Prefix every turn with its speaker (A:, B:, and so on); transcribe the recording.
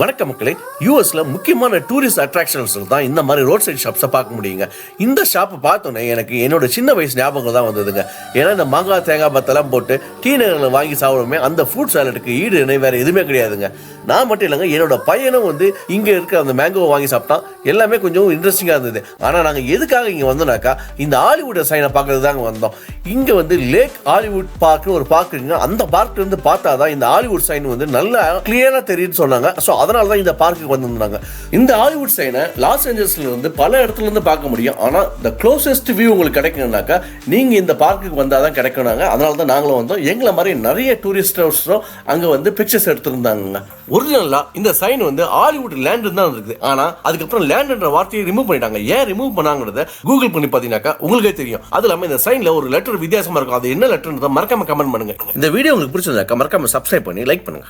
A: வணக்கம் மக்களே. யூஎஸ்ல முக்கியமான டூரிஸ்ட் அட்ராக்ஷன்ஸ் தான் இந்த மாதிரி ரோட் சைட் ஷாப்ஸை பார்க்க முடியுங்க. இந்த ஷாப்பை பார்த்தோன்னே எனக்கு என்னோட சின்ன வயசு ஞாபகம் தான் வந்ததுங்க. ஏன்னா இந்த மாங்காய் தேங்காய் பத்தெல்லாம் போட்டு டீ நகரில் வாங்கி சாப்பிடுமே அந்த ஃப்ரூட் சாலட்டுக்கு ஈடு இணை வேறு எதுவுமே கிடையாதுங்க. நான் மட்டும் இல்லைங்க, என்னோட பையனும் இங்கே இருக்க அந்த மேங்கோவை வாங்கி சாப்பிட்டான். எல்லாமே கொஞ்சம் இன்ட்ரெஸ்டிங்காக இருந்தது. ஆனால் நாங்கள் எதுக்காக இங்கே வந்தோம்னாக்கா இந்த ஹாலிவுட் சைனை பார்க்கறது தாங்க வந்தோம். இங்கே லேக் ஹாலிவுட் பார்க்னு ஒரு பார்க் இருக்குங்க. அந்த பார்க்ல இருந்து பார்த்தா தான் இந்த ஹாலிவுட் சைன் நல்லா கிளியராக தெரியுதுன்னு சொன்னாங்க. ஸோ அதனால தான் இந்த பார்க்குக்கு வந்திருந்தாங்க. இந்த ஹாலிவுட் சைனை லாஸ் ஏஞ்சல்ஸ்ல இருந்து பல இடத்துல இருந்து பார்க்க முடியும். ஆனால் இந்த க்ளோசஸ்ட் வியூ உங்களுக்கு கிடைக்கணும்னாக்கா நீங்கள் இந்த பார்க்குக்கு வந்தால் தான் கிடைக்கணுங்க. அதனால தான் நாங்களும் வந்தோம். எங்களை மாதிரி நிறைய டூரிஸ்டர்ஸும் அங்கே பிக்சர்ஸ் எடுத்துருந்தாங்க. ஒரிஜினலா இந்த சைன் ஹாலிவுட் லேண்ட் தான் இருக்குது. ஆனால் அதுக்கப்புறம் லேண்ட்ன்ற வார்த்தையை ரிமூவ் பண்ணிட்டாங்க. ஏன் ரிமூவ் பண்ணாங்கிறத கூகுள் பண்ணி பார்த்தீங்கன்னாக்கா உங்களுக்கே தெரியும். அது இல்லாமல் இந்த சைன்ல ஒரு லெட்டர் வித்தியாசமா இருக்கும். அது என்ன லெட்டர்ன்றதை மறக்காம கமெண்ட் பண்ணுங்க. இந்த வீடியோ உங்களுக்கு பிடிச்சிருந்தாக்கா மறக்காம சப்ஸ்கிரைப் பண்ணி லைக் பண்ணுங்க.